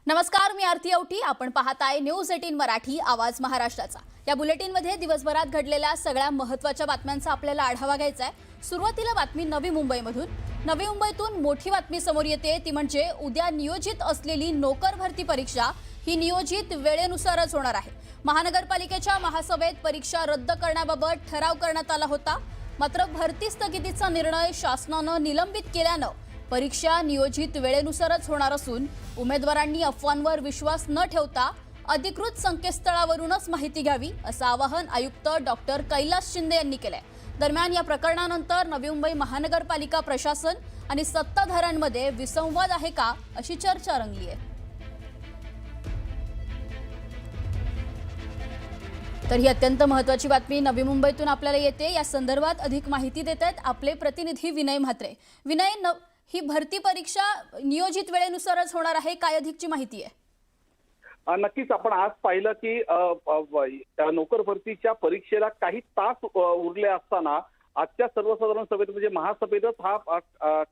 नमस्कार, मी आरती औटी. आपण पाहताय न्यूज 18 मराठी, आवाज महाराष्ट्राचा. या बुलेटिनमध्ये दिवसभरात घडलेल्या सगळ्या महत्त्वाच्या बातम्यांचा आपल्याला आढावा घ्यायचा आहे. सुरुवातीला बातमी नवी मुंबईमधून. नवी मुंबईतून मोठी बातमी समोर येते, ती म्हणजे उद्या नियोजित असलेली नोकर भरती परीक्षा ही नियोजित वेळेनुसारच होणार आहे. महानगरपालिकेच्या महासभेत परीक्षा रद्द करण्याबाबत ठराव करण्यात आला होता. मात्र भरती स्थगितीचा निर्णय शासनाने निलंबित केल्यानं परीक्षा नियोजित वेळेनुसारच होणार असून उमेदवारांनी अफवांवर विश्वास न ठेवता अधिकृत संकेतस्थळावरूनच माहिती घ्यावी, असं आवाहन आयुक्त डॉक्टर कैलास शिंदे यांनी केलंय. दरम्यान या प्रकरणानंतर नवी मुंबई महानगरपालिका प्रशासन आणि सत्ताधाऱ्यांमध्ये विसंवाद आहे का, अशी चर्चा रंगली आहे. तर ही अत्यंत महत्त्वाची बातमी नवी मुंबईतून आपल्याला येते. या संदर्भात अधिक माहिती देत आहेत आपले प्रतिनिधी विनय म्हात्रे. विनय, ही भरती परीक्षा नियोजित वेळेनुसारच होणार आहे, काय अधिकची माहिती आहे? नक्कीच आपण आज पाहिलं की नोकर भरतीच्या परीक्षेला काही तास उरले असताना आजच्या सर्वसाधारण सभेत म्हणजे महासभेतच हा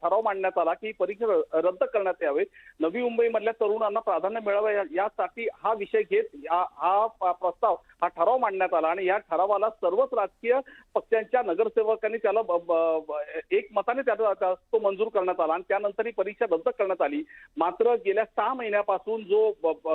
ठराव मांडण्यात आला की परीक्षा रद्द करण्यात यावे. नवी मुंबईमधल्या तरुणांना प्राधान्य मिळावं यासाठी हा विषय घेत हा प्रस्ताव हा ठराव मांडण्यात आला आणि या ठरावाला सर्वच राजकीय पक्षांच्या नगरसेवकांनी त्याला एकमताने तो मंजूर करण्यात आला आणि त्यानंतर ही परीक्षा रद्द करण्यात आली. मात्र गेल्या 6 महिन्यापासून जो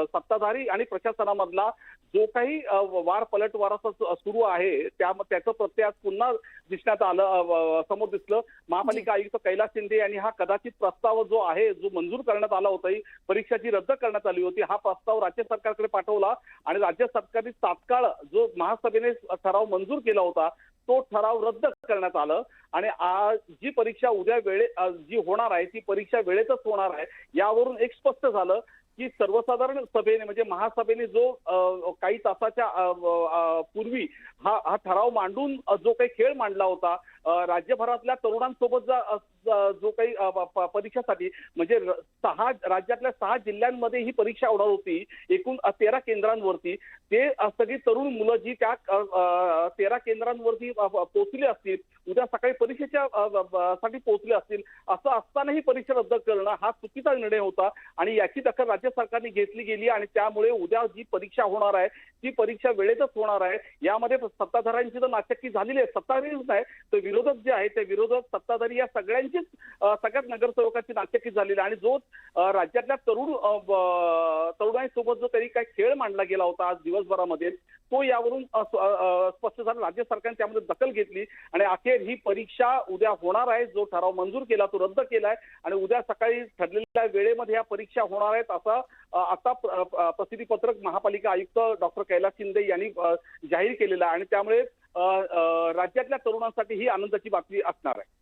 सत्ताधारी आणि प्रशासनामधला जो काही वार पलटवार सुरू आहे त्याचं प्रत्यय आज पुन्हा दिसण्यात आलं, समोर दिसलं. महापालिका आयुक्त कैलास शिंदे यांनी हा कदाचित प्रस्ताव जो आहे जो मंजूर करण्यात आला होता, ही परीक्षाची रद्द करण्यात आली होती, हा प्रस्ताव राज्य सरकारकडे पाठवला आणि राज्य सरकारने तात्काळ जो महासभेने ठराव मंजूर केला होता तो ठराव रद्द करण्यात आलं आणि जी परीक्षा उद्या जी होणार आहे ती परीक्षा वेळेतच होणार आहे. यावरून एक स्पष्ट झालं की सर्वसाधारण सभेने म्हणजे महासभेने जो काही तासाच्या पूर्वी हा ठराव मांडून जो काही खेळ मांडला होता राज्यभरातल्या तरुणांसोबत जो काही परीक्षेसाठी म्हणजे राज्यातल्या 6 जिल्ह्यांमध्ये ही परीक्षा होणार होती. एकूण 13 केंद्रांवरती ते सगळी तरुण मुलं जी त्या 13 केंद्रांवरती पोहोचली असतील, उद्या सकाळी परीक्षेच्या साठी पोहोचले असतील, असं असताना ही परीक्षा रद्द करणं हा चुकीचा निर्णय होता आणि याची दखल राज्य सरकारने घेतली गेली आणि त्यामुळे उद्या जी परीक्षा होणार आहे ती परीक्षा वेळेतच होणार आहे. यामध्ये सत्ताधाऱ्यांची तर नाचक्की झालेली आहे. सत्ताधारीच नाही तर विरोधक जे आहे ते विरोधक सत्ताधारी या सगळ्यांचीच सगळ्यात नगरसेवकांची नाचक्की झालेली आणि जो राज्यातल्या तरुणांसोबत जो तरी काही खेळ मांडला गेला होता आज दिवसभरामध्ये तो यावरून स्पष्ट झाला. राज्य सरकारने त्यामध्ये दखल घेतली आणि अखेर ही परीक्षा उद्या होणार आहे. जो ठराव मंजूर केला तो रद्द केलाय आणि उद्या सकाळी ठरलेल्या वेळेमध्ये या परीक्षा होणार आहेत असं आता प्रसिद्धीपत्रक महापालिका आयुक्त डॉक्टर कैलास शिंदे यांनी जाहीर केलेलं आहे आणि त्यामुळे राज्यातल्या तरुणांसाठी ही आनंदाची बातमी असणार आहे.